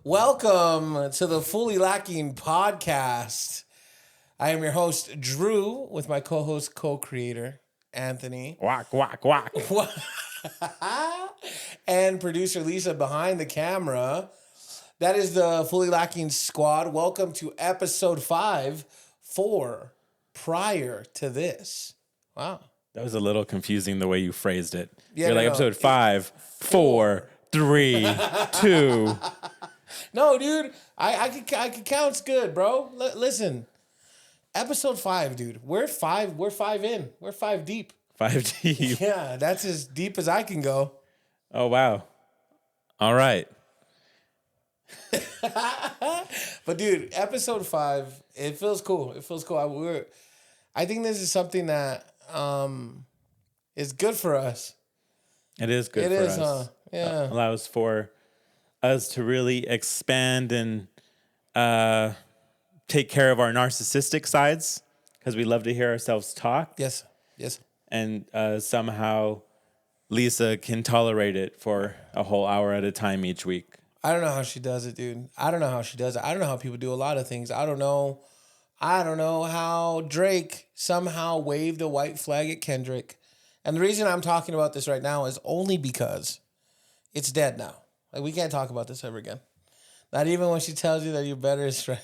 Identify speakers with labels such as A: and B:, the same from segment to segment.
A: Welcome to the Fully Lacking podcast. I am your host, Drew, with my co-host, co-creator, Anthony.
B: Whack, whack, whack.
A: And producer Lisa behind the camera. That is the Fully Lacking squad. Welcome to episode 5 for prior to this. Wow.
B: That was a little confusing the way you phrased it.
A: Yeah,
B: You're
A: no,
B: like
A: no.
B: episode 5, 4, 3, 2.
A: No, dude, I could count. It's good, bro. Listen, episode 5, dude. We're 5 in. We're 5 deep.
B: 5 deep.
A: Yeah, that's as deep as I can go.
B: Oh, wow. All right.
A: But dude, episode 5, it feels cool. It feels cool. I think this is something that is good for us.
B: It is good
A: It
B: for
A: is,
B: us.
A: huh? Yeah.
B: Allows for us to really expand and take care of our narcissistic sides because we love to hear ourselves talk.
A: Yes.
B: And somehow Lisa can tolerate it for a whole hour at a time each week.
A: I don't know how she does it, dude. I don't know how she does it. I don't know how people do a lot of things. I don't know how Drake somehow waved a white flag at Kendrick. And the reason I'm talking about this right now is only because it's dead now. Like, we can't talk about this ever again. Not even when she tells you that you're better as friends.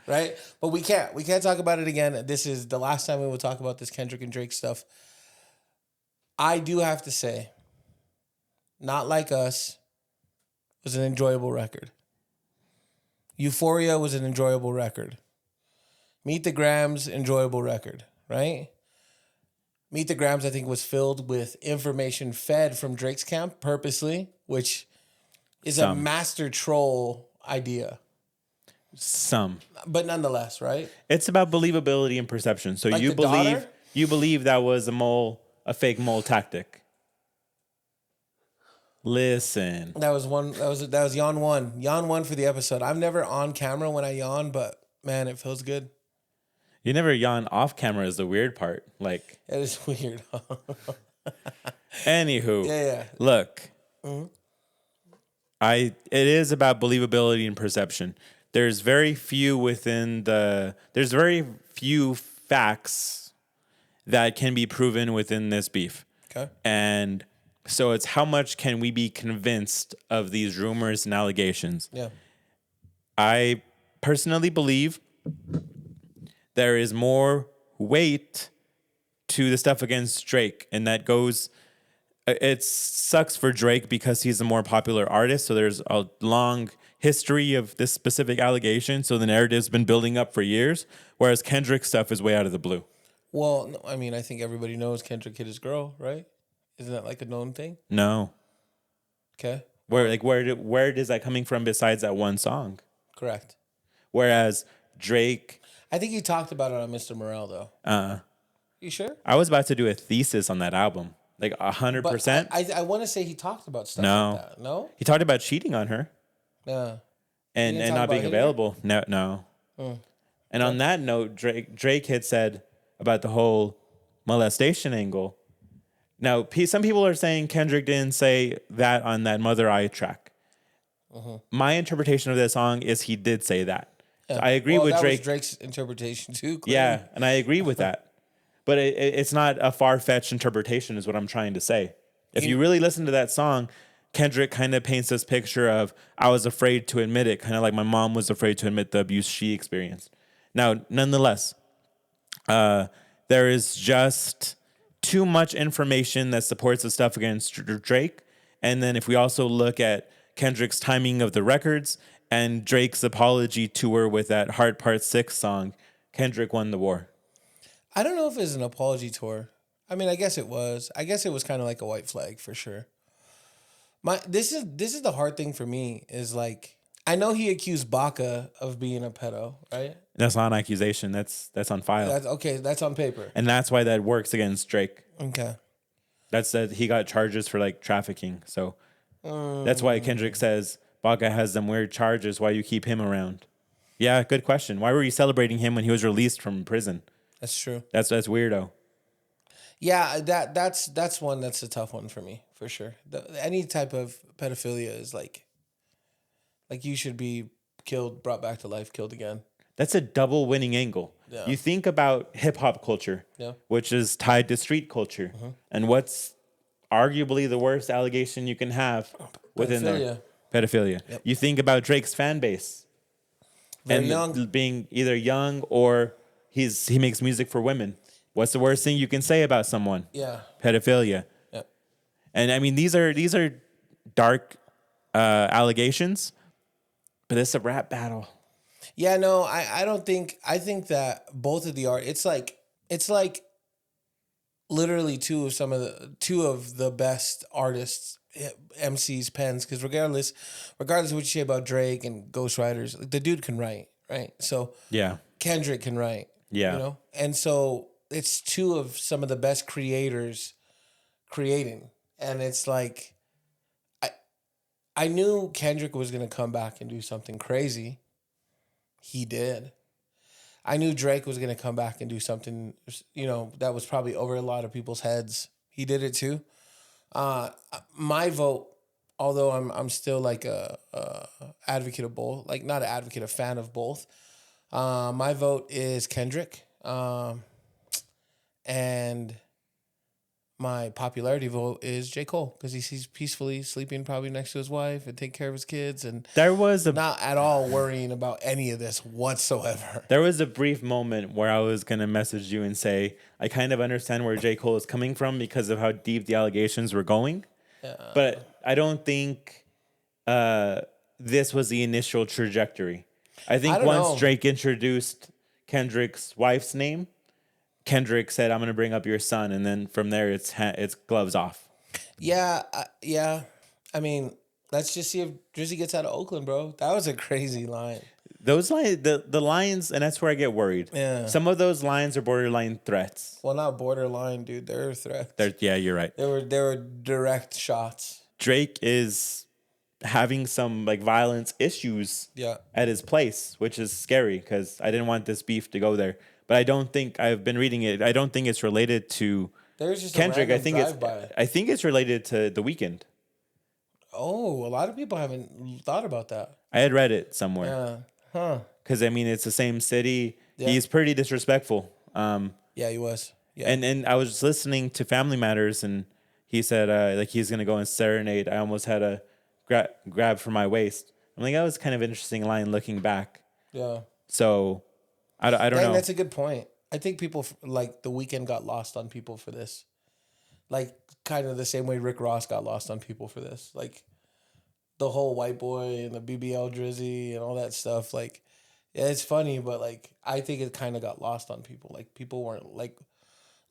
A: Right? But we can't. We can't talk about it again. This is the last time we will talk about this Kendrick and Drake stuff. I do have to say, Not Like Us was an enjoyable record. Euphoria was an enjoyable record. Meet the Grams, enjoyable record, right? Meet the Grams, I think, was filled with information fed from Drake's camp purposely, which is a master troll idea. But nonetheless, right?
B: It's about believability and perception. So
A: Like
B: you
A: the
B: believe
A: daughter?
B: you believe that was a fake mole tactic. Listen.
A: That was yawn one. Yawn one for the episode. I'm never on camera when I yawn, but man, it feels good.
B: You never yawn off camera is the weird part. Like,
A: It is weird.
B: anywho,
A: Yeah.
B: look, it is about believability and perception. There's very few facts that can be proven within this beef.
A: Okay.
B: And so it's how much can we be convinced of these rumors and allegations?
A: Yeah.
B: I personally believe there is more weight to the stuff against Drake, and that goes. It sucks for Drake because he's a more popular artist, so there's a long history of this specific allegation, so the narrative's been building up for years, whereas Kendrick's stuff is way out of the blue.
A: Well, no, I mean, I think everybody knows Kendrick hit his girl, right? Isn't that like a known thing?
B: No.
A: Okay.
B: Where is that coming from besides that one song?
A: Correct.
B: Whereas Drake,
A: I think he talked about it on Mr. Morale, though. You sure?
B: I was about to do a thesis on that album. Like 100%.
A: I want to say he talked about stuff
B: No.
A: like that. No?
B: He talked about cheating on her.
A: Yeah.
B: and
A: didn't talk
B: not
A: about
B: being
A: hitting her?
B: available. No. And on that note, Drake had said about the whole molestation angle. Now, some people are saying Kendrick didn't say that on that Mother Eye track. My interpretation of that song is he did say that. So I agree with
A: that
B: Drake.
A: was Drake's interpretation too. Clearly.
B: Yeah, and I agree with that. But it's not a far-fetched interpretation is what I'm trying to say. If you really listen to that song, Kendrick kind of paints this picture of, I was afraid to admit it, kind of like my mom was afraid to admit the abuse she experienced. Now, nonetheless, there is just too much information that supports the stuff against Drake. And then if we also look at Kendrick's timing of the records and Drake's apology tour with that Heart Part 6 song, Kendrick won the war.
A: I don't know if it's an apology tour. I mean, I guess it was. I guess it was kind of like a white flag for sure. This is the hard thing for me is like, I know he accused Baca of being a pedo, right?
B: That's not an accusation. That's on file.
A: That's okay. That's on paper.
B: And that's why that works against Drake.
A: Okay.
B: That's that he got charges for like trafficking. So that's why Kendrick says Baca has them weird charges. Why you keep him around? Yeah, good question. Why were you celebrating him when he was released from prison?
A: That's true.
B: That's weirdo.
A: Yeah, that's one that's a tough one for me for sure. Any type of pedophilia is like Like you should be killed, brought back to life, killed again.
B: That's a double winning angle.
A: Yeah.
B: You think about hip hop culture,
A: Yeah.
B: which is tied to street culture, and what's arguably the worst allegation you can have within there? Pedophilia.
A: Yep.
B: You think about Drake's fan base,
A: Very
B: and
A: young.
B: being either young or he makes music for women. What's the worst thing you can say about someone?
A: Yeah.
B: Pedophilia.
A: Yep.
B: And I mean, these are dark allegations, but it's a rap battle.
A: Yeah, no, I don't think I think that both of the art it's like literally two of the best artists MCs pens because regardless of what you say about Drake and Ghost Riders, like, the dude can write, right? So
B: Yeah.
A: Kendrick can write.
B: Yeah.
A: You know? And so it's two of some of the best creators creating. And it's like I knew Kendrick was gonna come back and do something crazy. He did. I knew Drake was gonna come back and do something, that was probably over a lot of people's heads. He did it too. My vote, although I'm still like a advocate of both, like not an advocate, a fan of both. My vote is Kendrick, and my popularity vote is J. Cole because he's peacefully sleeping probably next to his wife and take care of his kids and
B: There was
A: not at all worrying about any of this whatsoever.
B: There was a brief moment where I was going to message you and say, I kind of understand where J. Cole is coming from because of how deep the allegations were going. But I don't think this was the initial trajectory. I think once Drake introduced Kendrick's wife's name, Kendrick said, I'm going to bring up your son. And then from there, it's gloves off.
A: Yeah. I mean, let's just see if Drizzy gets out of Oakland, bro. That was a crazy line.
B: Those lines, the lines, and that's where I get worried.
A: Yeah.
B: Some of those lines are borderline threats.
A: Well, not borderline, dude. They're threats.
B: Yeah, you're right.
A: They were direct shots.
B: Drake is having some like violence issues at his place, which is scary because I didn't want this beef to go there. But I don't think I've been reading it. I don't think it's related to
A: There's just
B: Kendrick.
A: I think
B: it's related to The Weeknd.
A: Oh, a lot of people haven't thought about that.
B: I had read it somewhere.
A: Yeah. Huh.
B: Because I mean, it's the same city. Yeah. He's pretty disrespectful.
A: Yeah, he was. Yeah.
B: And I was listening to Family Matters, and he said like he's gonna go and serenade. I almost had a grab for my waist. I'm like, that was kind of interesting line looking back.
A: Yeah.
B: So I don't know.
A: That's a good point. I think people like The Weeknd got lost on people for this. Like kind of the same way Rick Ross got lost on people for this. Like the whole white boy and the BBL Drizzy and all that stuff. Like, yeah, it's funny, but like I think it kind of got lost on people. Like people weren't like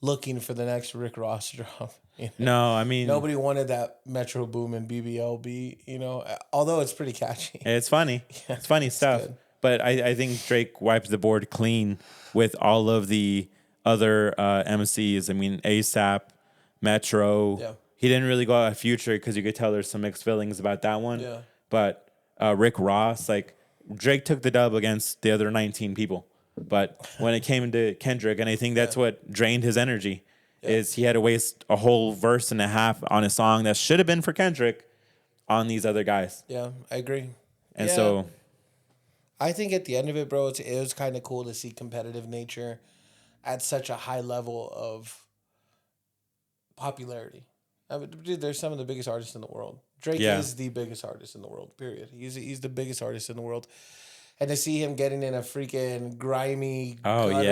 A: looking for the next Rick Ross drop. You know?
B: No, I mean
A: nobody wanted that Metro Boomin BBL beat. Although it's pretty catchy.
B: It's funny. Yeah, it's funny stuff. Good. But I think Drake wiped the board clean with all of the other MCs. I mean, ASAP, Metro. Yeah. He didn't really go out Future because you could tell there's some mixed feelings about that one. Yeah. But Rick Ross, like Drake took the dub against the other 19 people. But when it came to Kendrick, and I think that's what drained his energy, is he had to waste a whole verse and a half on a song that should have been for Kendrick on these other guys.
A: Yeah, I agree.
B: And so
A: I think at the end of it, bro, it was kind of cool to see competitive nature at such a high level of popularity. I mean, dude, there's some of the biggest artists in the world. Drake is the biggest artist in the world, period. He's the biggest artist in the world. And to see him getting in a freaking grimy, battle,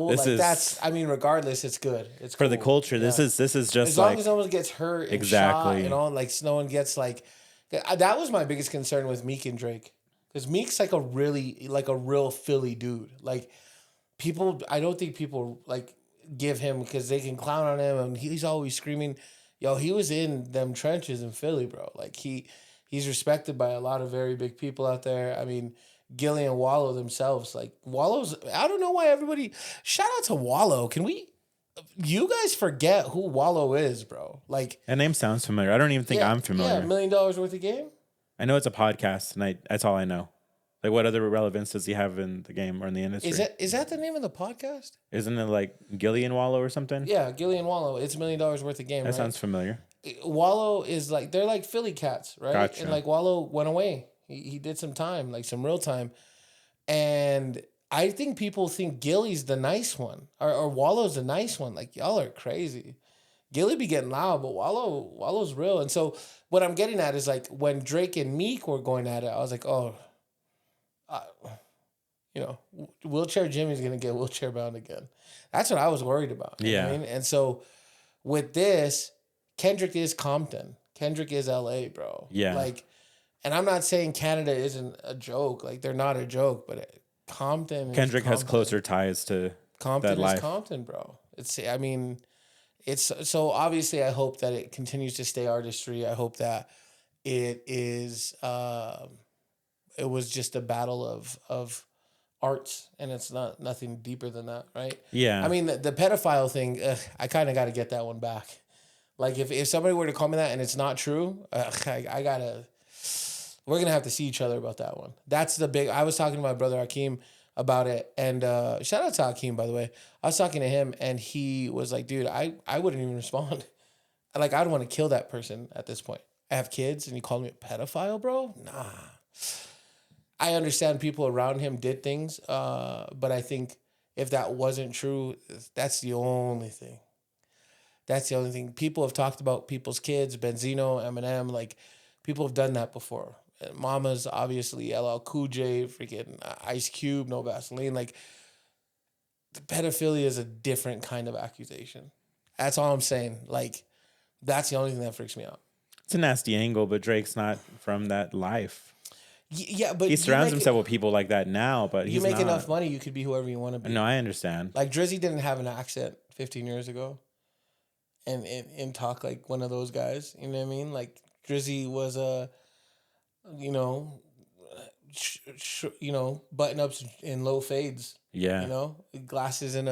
A: regardless, it's good. It's
B: for
A: cool.
B: the culture. This is just
A: as long as no one gets hurt and shot, like no one gets like. That was my biggest concern with Meek and Drake, because Meek's like a real Philly dude. Like people, I don't think people like give him because they can clown on him and he's always screaming. Yo, he was in them trenches in Philly, bro. Like he's respected by a lot of very big people out there. I mean, Gilly and Wallow themselves. Like Wallow's, I don't know why everybody. Shout out to Wallow. You guys forget who Wallow is, bro. Like
B: that name sounds familiar. I don't even think I'm familiar.
A: Yeah, $1 million worth of game.
B: I know it's a podcast, and that's all I know. Like, what other relevance does he have in the game or in the industry?
A: Is that the name of the podcast?
B: Isn't it like Gillian Wallow or something?
A: Yeah, Gillian Wallow. It's $1 million worth of game.
B: That sounds familiar.
A: Wallow is like, they're like Philly cats, right?
B: Gotcha.
A: And like Wallow went away. He did some time, like some real time. And I think people think Gilly's the nice one, or Wallow's the nice one. Like, y'all are crazy. Gilly be getting loud, but Wallow's real. And so what I'm getting at is like when Drake and Meek were going at it, I was like, oh, uh, wheelchair Jimmy's gonna get wheelchair bound again. That's what I was worried about. You know what I mean? And so with this, Kendrick is Compton. Kendrick is LA, bro.
B: Yeah.
A: Like, and I'm not saying Canada isn't a joke. Like, they're not a joke, but
B: Kendrick has
A: Compton.
B: closer ties to
A: Compton
B: that
A: is
B: life.
A: Compton, bro. I mean, it's so obviously I hope that it continues to stay artistry. I hope that it is it was just a battle of arts, and it's nothing deeper than that, right?
B: Yeah.
A: I mean, the pedophile thing, I kind of got to get that one back. Like, if somebody were to call me that and it's not true, I gotta. We're gonna have to see each other about that one. That's the big. I was talking to my brother Hakeem about it, and shout out to Hakeem, by the way. I was talking to him, and he was like, "Dude, I wouldn't even respond. Like, I'd want to kill that person at this point. I have kids, and you called me a pedophile, bro? Nah." I understand people around him did things, but I think if that wasn't true, that's the only thing. That's the only thing. People have talked about people's kids, Benzino, Eminem, like people have done that before. And Mama's obviously LL Cool J, freaking Ice Cube, No Vaseline. Like, the pedophilia is a different kind of accusation. That's all I'm saying. Like, that's the only thing that freaks me out.
B: It's a nasty angle, but Drake's not from that life.
A: Yeah, but
B: He surrounds himself with people like that now, but
A: you
B: he's
A: make
B: not.
A: enough money, you could be whoever you want to be.
B: No, I understand.
A: Like, Drizzy didn't have an accent 15 years ago, and talk like one of those guys. You know what I mean? Like, Drizzy was a, you know, button ups in low fades.
B: Yeah.
A: You know, glasses in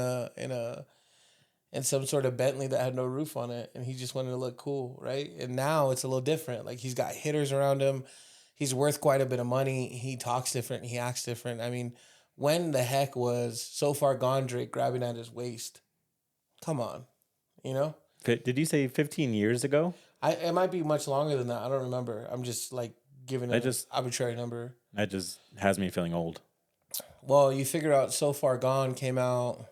A: some sort of Bentley that had no roof on it, and he just wanted to look cool, right? And now it's a little different. Like, he's got hitters around him. He's worth quite a bit of money. He talks different. He acts different. I mean, when the heck was So Far Gone Drake grabbing at his waist? Come on, you know?
B: Did you say 15 years ago?
A: It might be much longer than that. I don't remember. I'm just like giving an arbitrary number.
B: That just has me feeling old.
A: Well, you figure out So Far Gone came out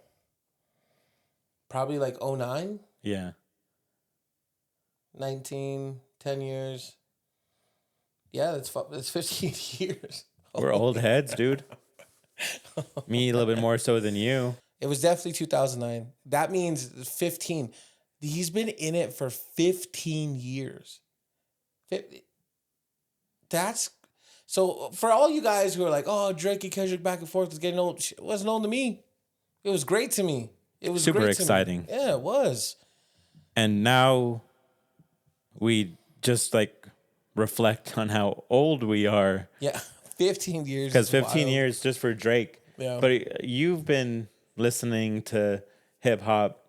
A: probably like 09,
B: Yeah.
A: 19, 10 years. Yeah, that's 15 years.
B: We're old heads, dude. Me a little bit more so than you.
A: It was definitely 2009. That means 15. He's been in it for 15 years. That's so for all you guys who are like, oh, Drake and Kendrick back and forth is getting old. It wasn't old to me. It was great to me. It was
B: super
A: great
B: exciting.
A: To me. Yeah, it was.
B: And now we just like reflect on how old we are.
A: Yeah, 15 years.
B: Because 15
A: wild.
B: years just for Drake.
A: Yeah.
B: But you've been listening to hip hop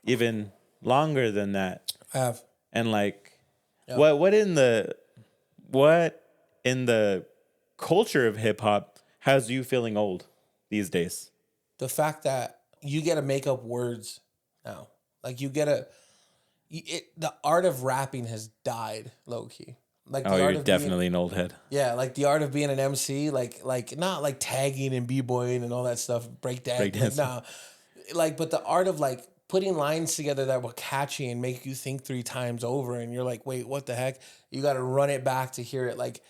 B: even longer than that.
A: I have.
B: And like, what in the culture of hip hop has you feeling old these days?
A: The fact that you get to make up words now, like the art of rapping has died low key. Like, the art
B: you're
A: of
B: definitely an old head.
A: Yeah, like the art of being an MC, like not like tagging and b-boying and all that stuff, breakdance. Like, nah, like, but the art of like putting lines together that were catchy and make you think 3 times over, and you're like, wait, what the heck? You got to run it back to hear it. Like,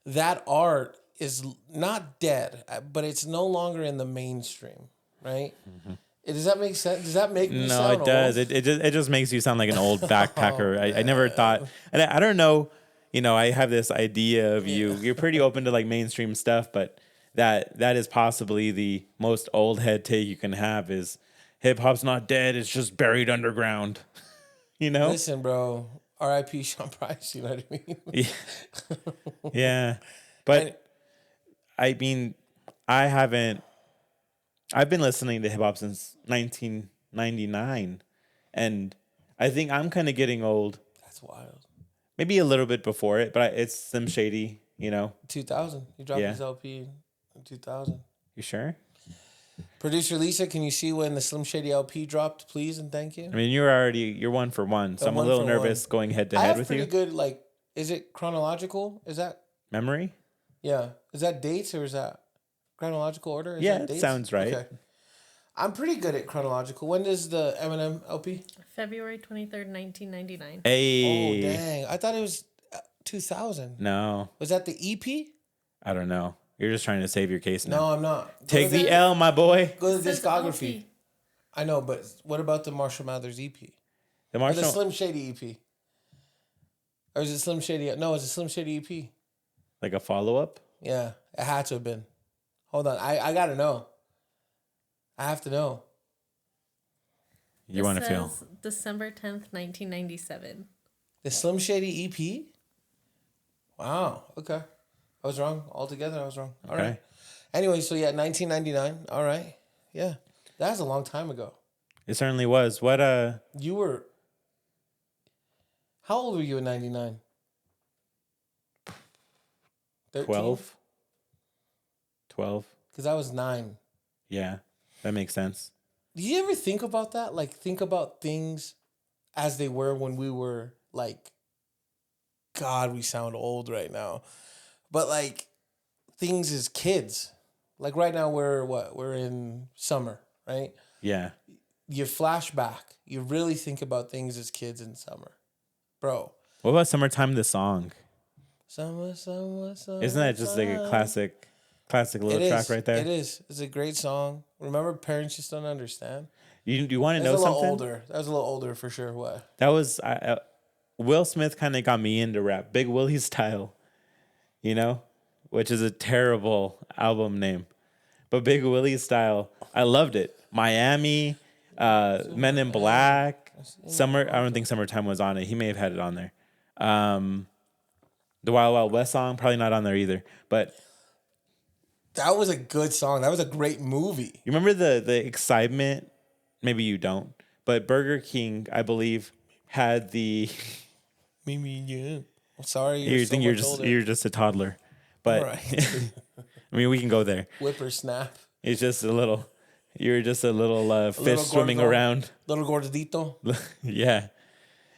A: that art is not dead, but it's no longer in the mainstream, right? Mm-hmm. Does that make sense? Does that make me sound
B: No, it does.
A: old?
B: It just makes you sound like an old backpacker. I never thought, and I don't know. You know, I have this idea of you. You're pretty open to like mainstream stuff, but that is possibly the most old head take you can have is hip hop's not dead. It's just buried underground. You know?
A: Listen, bro. R.I.P. Sean Price. You know what I mean?
B: Yeah. Yeah. But I mean, I've been listening to hip hop since 1999, and I think I'm kind of getting old.
A: That's wild.
B: Maybe a little bit before it, but it's Slim Shady, you know.
A: 2000. He dropped his LP in 2000.
B: You sure?
A: Producer Lisa, can you see when the Slim Shady LP dropped, please and thank you?
B: I mean, you're 1 for 1, so I'm a
A: One
B: little
A: for
B: nervous
A: one.
B: going head to
A: I
B: head
A: have
B: with
A: pretty
B: you.
A: good, like, is it chronological? Is that,
B: Memory?
A: yeah. Is that dates or is that chronological order? Is
B: Yeah,
A: that
B: it
A: dates?
B: sounds right.
A: Okay. I'm pretty good at chronological. When does the Eminem LP?
C: February 23rd, 1999.
A: Oh,
B: Hey,
A: dang. I thought it was 2000.
B: no,
A: Was that the EP?
B: I don't know. You're just trying to save your case
A: No,
B: now.
A: I'm not.
B: Take the L, my boy.
A: Go to
C: It
A: the
C: says
A: discography.
C: LP.
A: I know, but what about the Marshall Mathers EP?
B: The
A: Or the
B: Marshall.
A: Slim Shady EP? Or is it Slim Shady? No, it's a Slim Shady EP.
B: Like a follow up?
A: Yeah, it had to have been. Hold on. I got to know. I have to know.
B: You want to feel?
C: Says December 10th, 1997.
A: The Slim Shady EP? Wow. Okay. I was wrong. Altogether, I was wrong. All
B: Okay.
A: right. Anyway, so yeah, 1999. All right. Yeah. That was a long time ago.
B: It certainly was. What
A: You were... How old were you in 99? 13?
B: 12? 12?
A: Because I was 9.
B: Yeah, that makes sense.
A: Do you ever think about that? Like, think about things as they were when we were like, God, we sound old right now. But like, things as kids. Like right now, we're in summer, right?
B: Yeah.
A: You flash back. You really think about things as kids in summer. Bro.
B: What about Summertime, the song?
A: Summer, summer, summer.
B: Isn't that just like a classic little track right there?
A: It is. It's a great song. Remember, parents just don't understand.
B: You want to
A: That
B: know
A: was a little
B: something?
A: older. That was a little older for sure. What?
B: That was Will Smith kind of got me into rap, Big Willie style, you know, which is a terrible album name, but Big Willie style, I loved it. Miami, Men in Black, Summer. I don't think Summertime was on it. He may have had it on there. The Wild Wild West song probably not on there either. But
A: That was a good song. That was a great movie.
B: you remember the excitement? Maybe you don't, but Burger King, I believe, had the.
A: Mimi, yeah. I'm sorry.
B: You
A: So
B: think
A: much older.
B: you're just a toddler, but
A: All right.
B: I mean we can go there.
A: Whippersnap.
B: It's just a little. You're just a little fish
A: little
B: swimming
A: gordo.
B: around.
A: Little Gordito.
B: Yeah,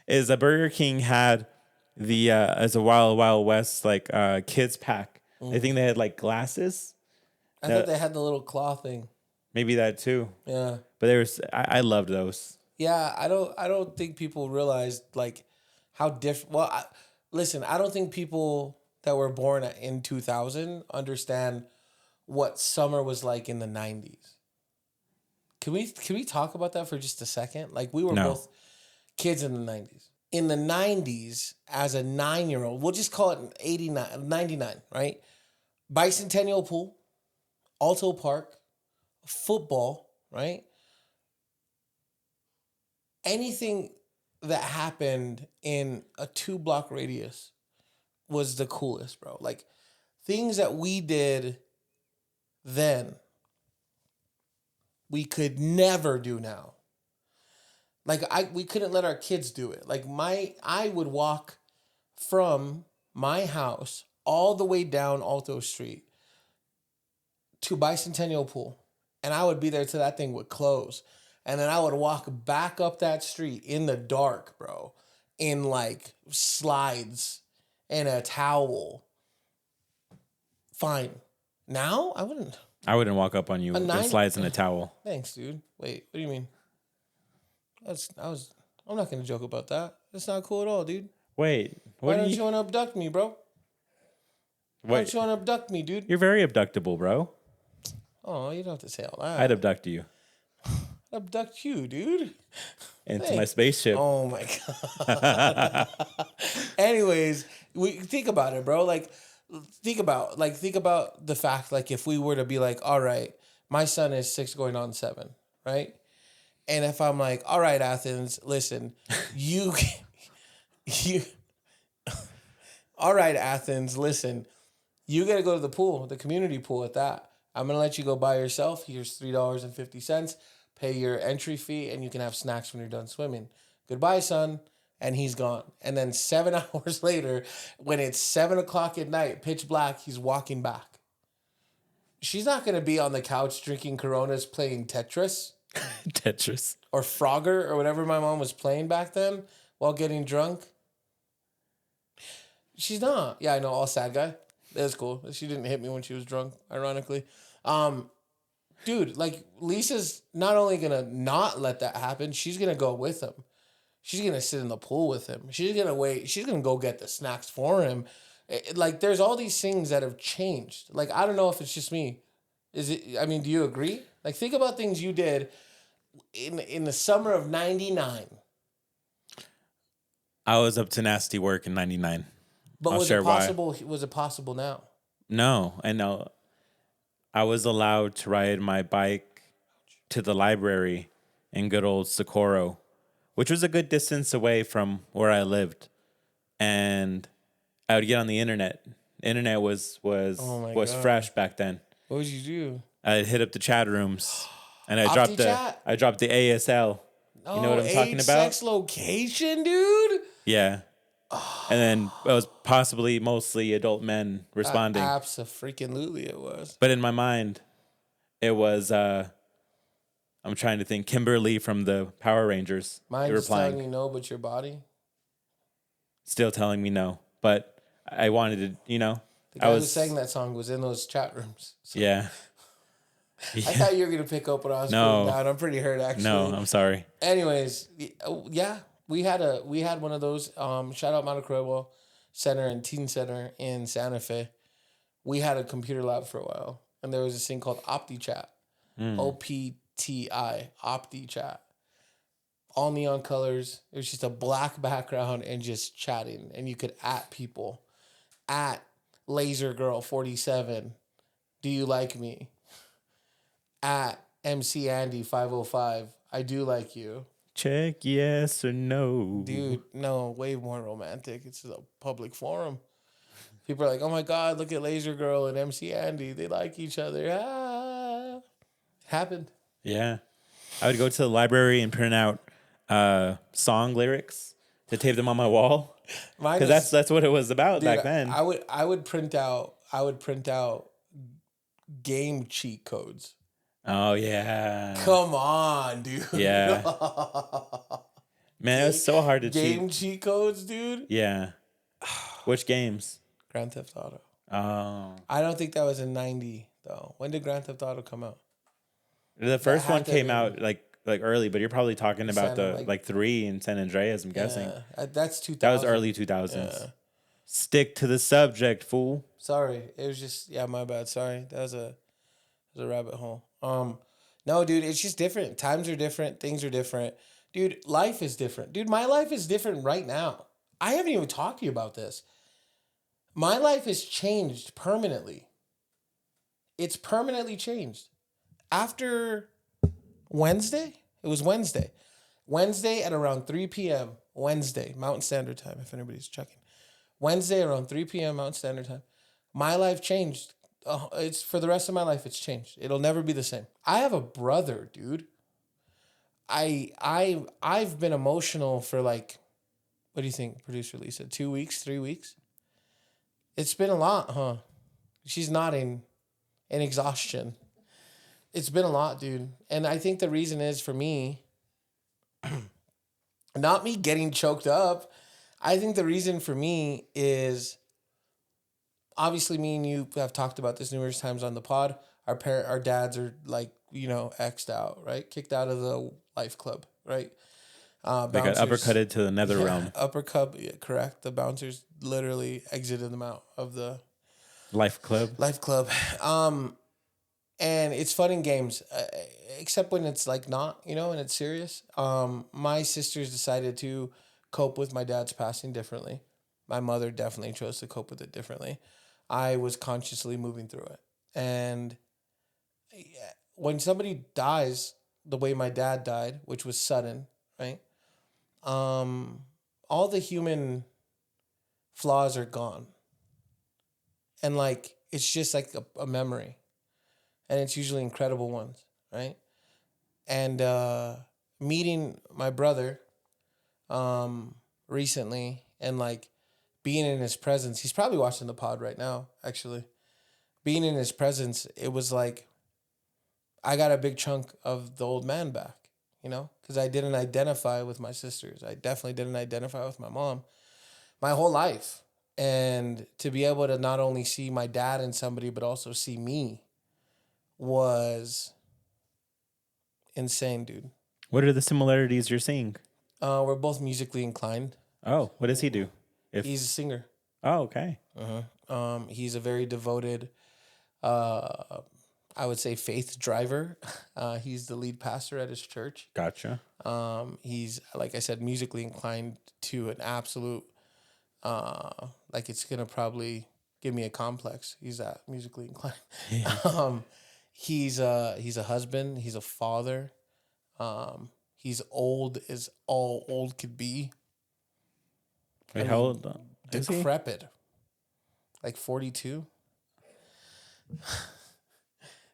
B: is a Burger King had the as a Wild Wild West like kids pack. I think they had like glasses.
A: I thought they had the little claw thing.
B: Maybe that too.
A: Yeah.
B: But I loved those.
A: Yeah, I don't think people realized like how different. Well, listen, I don't think people that were born in 2000 understand what summer was like in the 90s. Can we talk about that for just a second? Like we were
B: No.
A: both kids in the 90s. In the 90s, as a 9-year-old, we'll just call it 89, 99, right? Bicentennial Pool, Alto Park, football, right? Anything that happened in a 2-block radius was the coolest, bro. Like things that we did then, we could never do now. Like we couldn't let our kids do it. Like I would walk from my house all the way down Alto Street to Bicentennial Pool, and I would be there till that thing would close. And then I would walk back up that street in the dark, bro, in like slides and a towel. Fine. Now I wouldn't.
B: I wouldn't walk up on you with slides and a towel.
A: Thanks, dude. Wait, what do you mean? I'm not gonna joke about that. That's not cool at all, dude.
B: Wait,
A: Why
B: what
A: don't
B: are
A: you
B: you?
A: want to abduct me, bro? Why
B: Wait,
A: don't you want to abduct me, dude?
B: you're very abductable, bro.
A: Oh, you don't have to say all that.
B: I'd abduct you
A: abduct you, dude.
B: into my spaceship.
A: Oh my god. Anyways, we think about it, bro. Think about the fact, like, if we were to be like, all right, my son is 6 going on 7, right? And if I'm like, all right, Athens, listen, you all right, Athens, listen, you gotta go to the pool, the community pool at that. I'm gonna let you go by yourself. Here's $3.50. Pay your entry fee, and you can have snacks when you're done swimming. Goodbye, son. And he's gone. And then 7 hours later, when it's 7 o'clock at night, pitch black, he's walking back. she's not gonna be on the couch drinking Coronas playing Tetris
B: Tetris.
A: or Frogger or whatever my mom was playing back then while getting drunk. She's not. Yeah, I know. All sad guy. That's cool. She didn't hit me when she was drunk, ironically. Dude, like Lisa's not only gonna not let that happen, she's gonna go with him. She's gonna sit in the pool with him. She's gonna wait. She's gonna go get the snacks for him. Like there's all these things that have changed. Like I don't know if it's just me. Is it? I mean, do you agree? Like think about things you did in the summer of '99.
B: I was up to nasty work in 99.
A: But
B: I'll
A: was
B: share
A: it
B: why.
A: possible? Was it possible now?
B: No, I know. I was allowed to ride my bike to the library in good old Socorro, which was a good distance away from where I lived. And I would get on the internet. Internet was
A: God.
B: fresh back then.
A: What would you do?
B: I'd hit up the chat rooms and I
A: OptiChat?
B: dropped the ASL. You know what I'm talking
A: age,
B: about?
A: sex, location, dude.
B: Yeah. And then it was possibly mostly adult men responding.
A: Abso-freaking-lutely it was.
B: But in my mind, it was I'm trying to think Kimberly from the Power Rangers.
A: Mine's telling you no, but your body.
B: Still telling me no. But I wanted to,
A: The guy who sang that song was in those chat rooms. So
B: Yeah.
A: I thought you were gonna pick up what I was putting down. I'm pretty hurt actually.
B: No, I'm sorry.
A: Anyways, yeah, we had one of those. Shout out Mount Crowell Center and Teen Center in Santa Fe. We had a computer lab for a while, and there was this thing called OptiChat, OPTI, OptiChat. All neon colors. It was just a black background and just chatting, and you could @ people, @ Laser Girl 47. Do you like me? @ MC Andy 505. I do like you.
B: Check yes or no.
A: Dude, no, way more romantic. It's a public forum. People are like, oh my God, look at Laser Girl and MC Andy. They like each other. Ah. Happened.
B: Yeah. I would go to the library and print out song lyrics to tape them on my wall. Because that's what it was about back then.
A: I would print out game cheat codes.
B: Oh yeah.
A: Come on, dude.
B: Yeah. Man, it was so hard to
A: Game
B: cheat.
A: cheat codes, dude.
B: Yeah. Which games?
A: Grand Theft Auto.
B: Oh.
A: I don't think that was in 90 though. When did Grand Theft Auto come out?
B: The first
A: had
B: one
A: to
B: came
A: be-
B: out like early, but you're probably talking about
A: Santa,
B: the 3 in San Andreas, I'm guessing.
A: Yeah, that's 2000.
B: That was early 2000s.
A: Yeah.
B: Stick to the subject, fool.
A: Sorry, it was just my bad. Sorry, that was a rabbit hole. No, dude, it's just different. Times are different. Things are different, dude. Life is different, dude. My life is different right now. I haven't even talked to you about this. My life has changed permanently. It's permanently changed. After Wednesday, it was Wednesday. Wednesday at around 3 p.m. Wednesday, Mountain Standard Time, if anybody's checking. Wednesday around 3 p.m. Mountain Standard Time. My life changed. It's for the rest of my life. It's changed. It'll never be the same. I have a brother, dude. I've been emotional for like, what do you think, producer Lisa? 2 weeks, 3 weeks. It's been a lot, huh? She's nodding in exhaustion. It's been a lot, dude. And I think the reason is for me, not me getting choked up. I think the reason for me is, obviously me and you have talked about this numerous times on the pod. Our dads are like, X'd out, right? Kicked out of the life club, right?
B: They got uppercutted to the nether realm.
A: Uppercut, yeah, correct. The bouncers literally exited them out of the
B: Life club.
A: And it's fun in games, except when it's like not, and it's serious. My sisters decided to cope with my dad's passing differently. My mother definitely chose to cope with it differently. I was consciously moving through it. And when somebody dies the way my dad died, which was sudden, right? All the human flaws are gone. And like, it's just like a memory. And it's usually incredible ones, right? And meeting my brother recently and like being in his presence, he's probably watching the pod right now, actually. being in his presence, it was like I got a big chunk of the old man back, you know, because I didn't identify with my sisters. I definitely didn't identify with my mom my whole life. And to be able to not only see my dad in somebody, but also see me was insane, dude.
B: What are the similarities you're seeing?
A: We're both musically inclined.
B: Oh, what does he do? If
A: He's a singer.
B: Oh, okay.
A: He's a very devoted, uh, I would say, faith driver. He's the lead pastor at his church.
B: Gotcha.
A: He's, like I said, musically inclined to an absolute, like it's gonna probably give me a complex. He's that musically inclined. He's a husband. He's a father. He's old as all old could be.
B: Wait, how old is he?
A: Decrepit, like 42.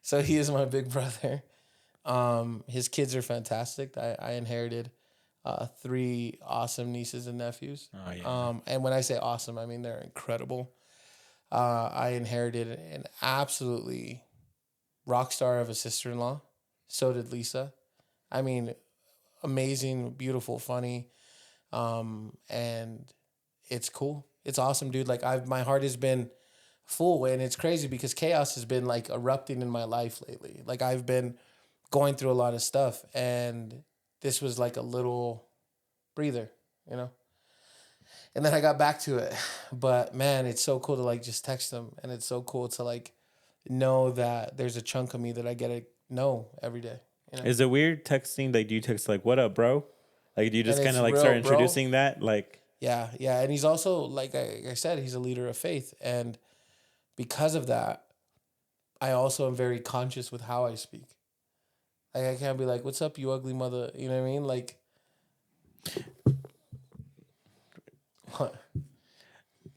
A: So he is my big brother. His kids are fantastic. I inherited 3 awesome nieces and nephews.
B: Oh, yeah.
A: And when I say awesome, I mean they're incredible. I inherited an absolutely rock star of a sister-in-law. So did Lisa. I mean, amazing, beautiful, funny, and it's cool. It's awesome, dude. Like my heart has been full, and it's crazy because chaos has been like erupting in my life lately. Like I've been going through a lot of stuff, and this was like a little breather, you know. And then I got back to it, but man, it's so cool to like just text them, and it's so cool to like know that there's a chunk of me that I get to know every day. You know?
B: Is it weird texting? Like, do you text like, "What up, bro"? Like, do you just
A: And
B: kind
A: it's
B: of like
A: real,
B: start
A: bro.
B: introducing that? Like,
A: Yeah, yeah, and he's also like I said, he's a leader of faith, and because of that, I also am very conscious with how I speak. Like I can't be like, "What's up, you ugly mother?" You know what I mean? Like, what?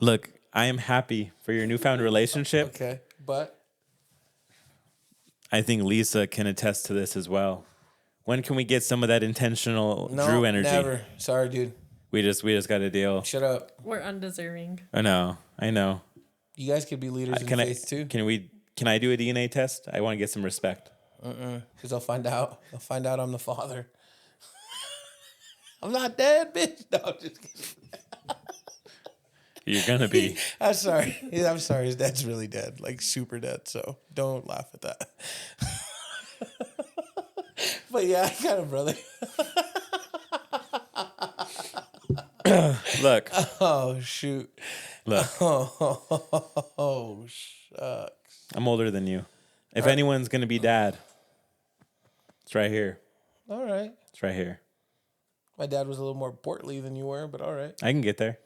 B: look, I am happy for your newfound relationship.
A: Okay, but
B: I think Lisa can attest to this as well. When can we get some of that intentional
A: no,
B: Drew energy?
A: never. Sorry, dude.
B: We just got a deal.
A: Shut up.
C: We're undeserving.
B: I know.
A: You guys could be leaders in
B: Can
A: faith too.
B: Can I do a DNA test? I want to get some respect.
A: Because they'll find out. They'll find out I'm the father. I'm not dead, bitch. No, I'm just kidding.
B: You're gonna be.
A: I'm sorry. Yeah, I'm sorry. His dad's really dead, like super dead. So don't laugh at that. But yeah, I got a brother.
B: Look,
A: Oh shoot.
B: look.
A: Oh shucks.
B: I'm older than you. If anyone's gonna be dad, it's right here.
A: All right.
B: It's right here.
A: My dad was a little more portly than you were, but all right.
B: I can get there.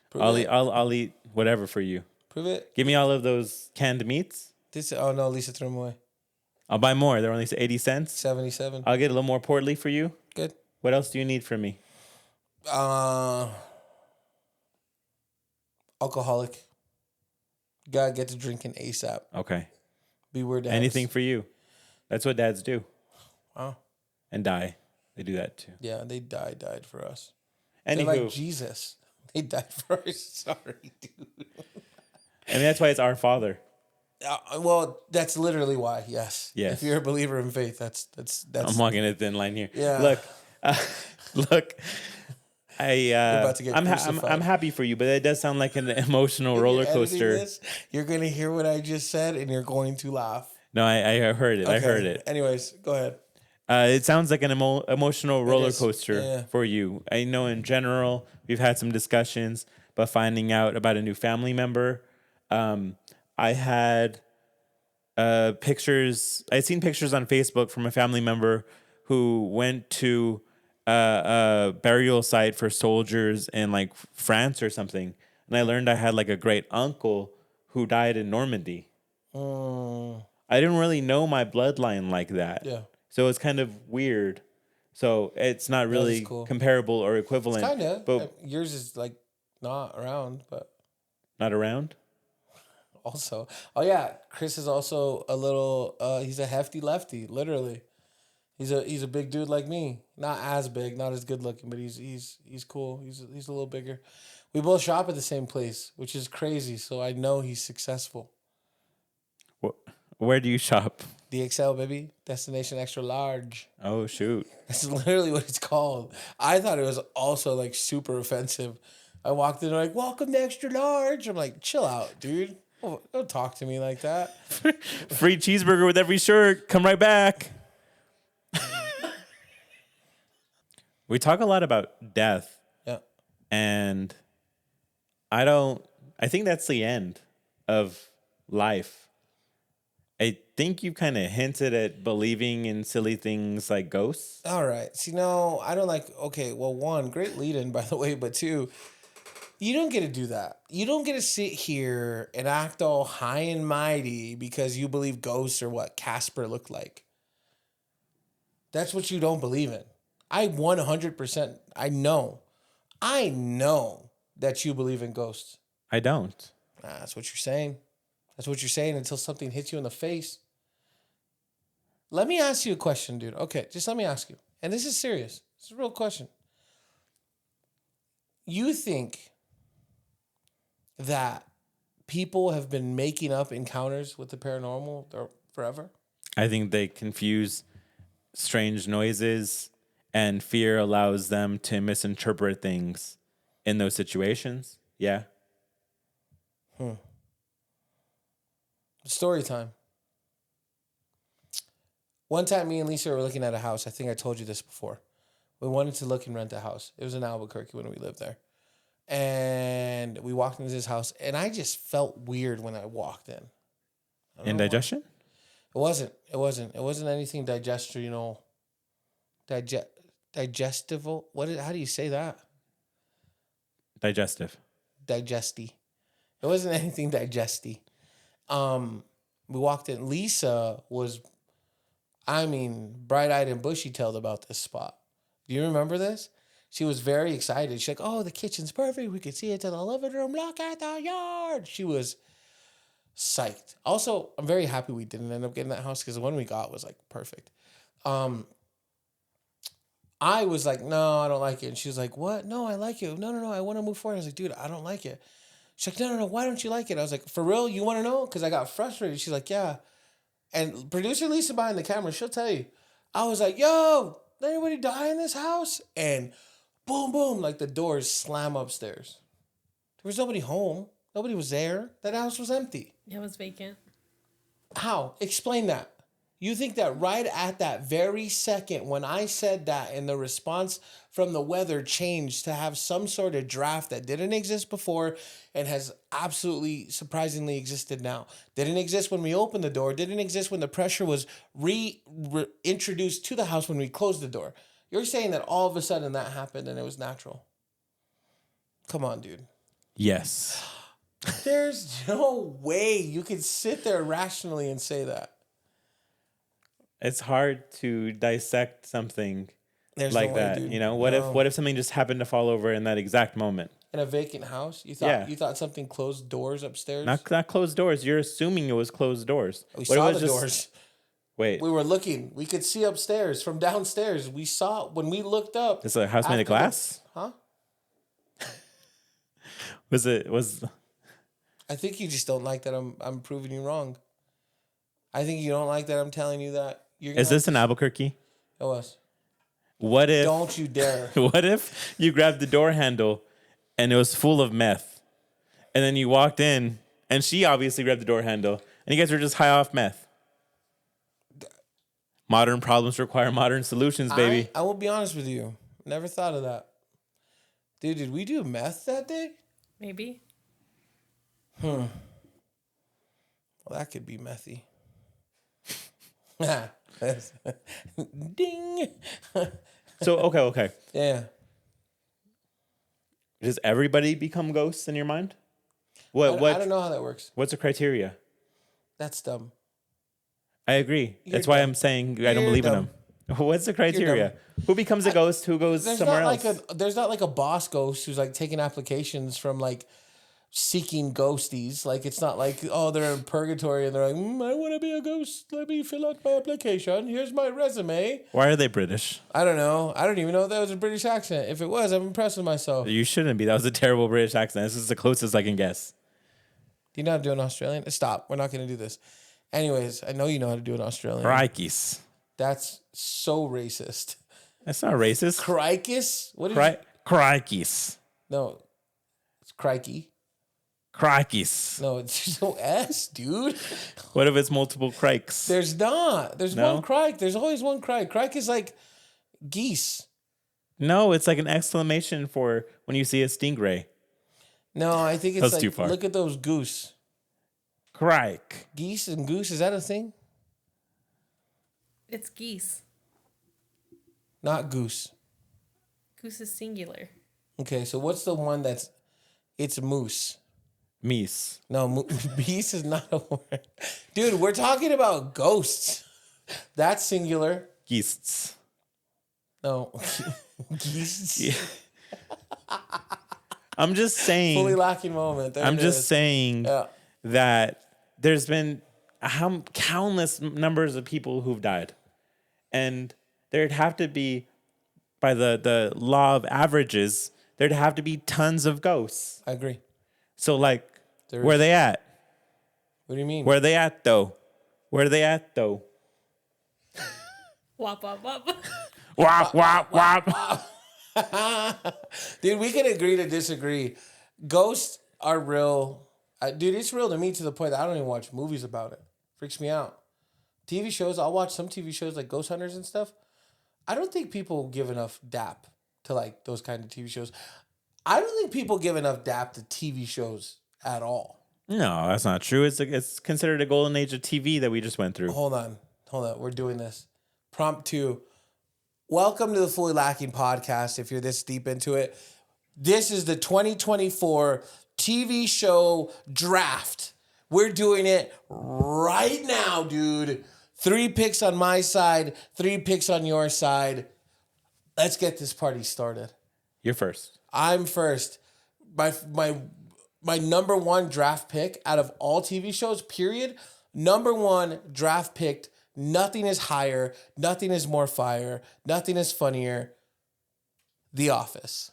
A: Prove
B: I'll
A: it.
B: eat. I'll eat whatever for you.
A: Prove it.
B: Give me all of those canned meats.
A: Oh no, Lisa threw them away.
B: I'll buy more. They're only 80 cents.
A: 77.
B: I'll get a little more portly for you.
A: Good.
B: What else do you need from me?
A: Alcoholic. Gotta get to drinking ASAP.
B: Okay.
A: Be weird. Dads.
B: Anything for you. That's what dads do.
A: Wow.
B: And die. They do that too.
A: Yeah, they died for us.
B: Anywho,
A: They're like Jesus. They died for us. Sorry, dude.
B: I mean, that's why it's our Father.
A: Well, that's literally why. Yes.
B: Yes.
A: If you're a believer in faith, that's.
B: I'm walking a thin line here.
A: Yeah.
B: Look, look.
A: about to get crucified.
B: I'm happy for you, but it does sound like an emotional
A: If
B: roller
A: you're editing
B: coaster.
A: this, you're gonna hear what I just said, and you're going to laugh.
B: No, I heard it. I
A: Okay.
B: heard it.
A: Anyways, go ahead.
B: It sounds like an emotional roller
A: is.
B: coaster
A: Yeah.
B: for you. I know in general we've had some discussions, but finding out about a new family member, I had pictures. I'd seen pictures on Facebook from a family member who went to a burial site for soldiers in like France or something, and I learned I had like a great uncle who died in Normandy. I didn't really know my bloodline like that.
A: Yeah.
B: So it's kind of weird. So it's not really
A: cool.
B: comparable or equivalent.
A: Kind of.
B: But
A: Yours is like not around, but
B: not around.
A: also. Oh yeah, Chris is also a little. He's a hefty lefty, literally. He's a big dude like me. Not as big, not as good looking, but he's cool. He's a little bigger. We both shop at the same place, which is crazy. So I know he's successful.
B: Where do you shop?
A: DXL, baby. Destination extra large.
B: Oh, shoot.
A: That's literally what it's called. I thought it was also like super offensive. I walked in, they're like, welcome to extra large. I'm like, chill out, dude. Don't talk to me like that.
B: Free cheeseburger with every shirt. Come right back. We talk a lot about death,
A: Yeah.
B: and I think that's the end of life. I think you kind of hinted at believing in silly things like ghosts.
A: All right. See, no, I don't like, okay, well, one, great lead in, by the way, but two, you don't get to do that. You don't get to sit here and act all high and mighty because you believe ghosts are what Casper looked like. That's what you don't believe in. I 100%, I know that you believe in ghosts.
B: I don't.
A: That's what you're saying. That's what you're saying until something hits you in the face. Let me ask you a question, dude. Okay, just let me ask you. And this is serious. It's a real question. You think that people have been making up encounters with the paranormal forever?
B: I think they confuse strange noises, and fear allows them to misinterpret things in those situations. Yeah.
A: Story time. One time, me and Lisa were looking at a house. I think I told you this before. We wanted to look and rent a house. It was in Albuquerque when we lived there. And we walked into this house, and I just felt weird when I walked in.
B: Indigestion?
A: It wasn't. It wasn't anything digestible. Digestible. How do you say that?
B: Digestive.
A: Digesty. It wasn't anything digesty. We walked in. Lisa was, bright-eyed and bushy-tailed about this spot. Do you remember this? She was very excited. She's like, oh, the kitchen's perfect. We could see it to the living room. Look at the yard. She was psyched. Also, I'm very happy we didn't end up getting that house because the one we got was like perfect. I was like, no, I don't like it. And she was like, what? No, I like it. No, I want to move forward. I was like, dude, I don't like it. She's like, no, why don't you like it? I was like, for real? You want to know? Because I got frustrated. She's like, yeah. And producer Lisa behind the camera, she'll tell you. I was like, yo, did anybody die in this house? And boom, boom, like the doors slam upstairs. There was nobody home. Nobody was there. That house was empty.
C: It was vacant.
A: How? Explain that. You think that right at that very second when I said that and the response from the weather changed to have some sort of draft that didn't exist before and has absolutely surprisingly existed now. Didn't exist when we opened the door. Didn't exist when the pressure was reintroduced to the house when we closed the door. You're saying that all of a sudden that happened and it was natural. Come on, dude.
B: Yes.
A: There's no way you could sit there rationally and say that.
B: It's hard to dissect something
A: There's
B: like
A: no way,
B: that.
A: dude.
B: You know, what if something just happened to fall over in that exact moment?
A: In a vacant house? You thought something closed doors upstairs?
B: Not closed doors. You're assuming it was closed doors.
A: We
B: What if
A: saw
B: it
A: the
B: was just-
A: doors.
B: Wait,
A: We were looking. We could see upstairs from downstairs. We saw when we looked up.
B: is a house made of
A: after the-
B: glass?
A: Huh?
B: Was
A: I think you just don't like that I'm proving you wrong. I think you don't like that I'm telling you that.
B: is this in Albuquerque?
A: It was.
B: What if
A: Don't you dare.
B: What if you grabbed the door handle and it was full of meth? And then you walked in and she obviously grabbed the door handle and you guys were just high off meth. Modern problems require modern solutions, baby.
A: I will be honest with you. Never thought of that. Dude, did we do meth that day?
C: Maybe.
A: Well, that could be methy. Ding.
B: So, okay.
A: Yeah.
B: Does everybody become ghosts in your mind?
A: I
B: What
A: don't know how that works.
B: what's the criteria?
A: That's dumb.
B: I agree.
A: You're
B: That's why
A: dumb.
B: I'm saying I don't
A: You're
B: believe in
A: dumb.
B: them. What's the criteria? Who becomes a ghost? Who goes somewhere else?
A: There's not like a boss ghost who's like taking applications from like seeking ghosties. Like it's not like, oh, they're in purgatory and they're like, I want to be a ghost. Let me fill out my application. Here's my resume.
B: Why are they British?
A: I don't know. I don't even know if that was a British accent. If it was, I'm impressed with myself.
B: You shouldn't be. That was a terrible British accent. This is the closest I can guess.
A: Do you know how to do an Australian? Stop. We're not going to do this. Anyways, I know you know how to do an Australian.
B: Crikes.
A: That's so racist.
B: That's not racist.
A: Crikes? What did you...
B: Crikes.
A: No, it's crikey.
B: Crikes.
A: No, there's no S, dude.
B: What if it's multiple crikes?
A: There's not. There's
B: No?
A: one crike. There's always one crike. Crike is like geese.
B: No, it's like an exclamation for when you see a stingray.
A: No, I think it's
B: That's
A: like,
B: too far.
A: look at those goose.
B: Crike.
A: Geese and goose, is that a thing?
C: It's geese.
A: Not goose.
C: Goose is singular.
A: Okay, so what's the one that's... It's moose.
B: Meese.
A: No, beast is not a word. Dude, we're talking about ghosts. That's singular.
B: Geests.
A: No. Geese.
B: I'm just saying.
A: Fully lacking moment. There
B: I'm
A: it
B: just
A: is.
B: saying
A: Yeah.
B: that there's been countless numbers of people who've died. And there'd have to be, by the law of averages, there'd have to be tons of ghosts.
A: I agree.
B: So, like,
A: There
B: where
A: is.
B: they at?
A: What do you mean?
B: Where they at, though? Where they at, though?
C: Wop, wop, wop.
B: Wop, wop, wop.
A: Dude, we can agree to disagree. Ghosts are real. Dude, it's real to me to the point that I don't even watch movies about it. Freaks me out. TV shows, I'll watch some TV shows like Ghost Hunters and stuff. I don't think people give enough dap to like those kind of TV shows. I don't think people give enough dap to TV shows at all.
B: No, that's not true. It's considered a golden age of TV that we just went through.
A: Hold on. We're doing this. Prompt 2. Welcome to the Fully Lacking podcast. If you're this deep into it, this is the 2024 TV show draft. We're doing it right now, dude. 3 picks on my side, 3 picks on your side. Let's get this party started.
B: You're first.
A: I'm first. My number 1 draft pick out of all TV shows, period. Number 1 draft picked. Nothing is higher. Nothing is more fire. Nothing is funnier. The Office.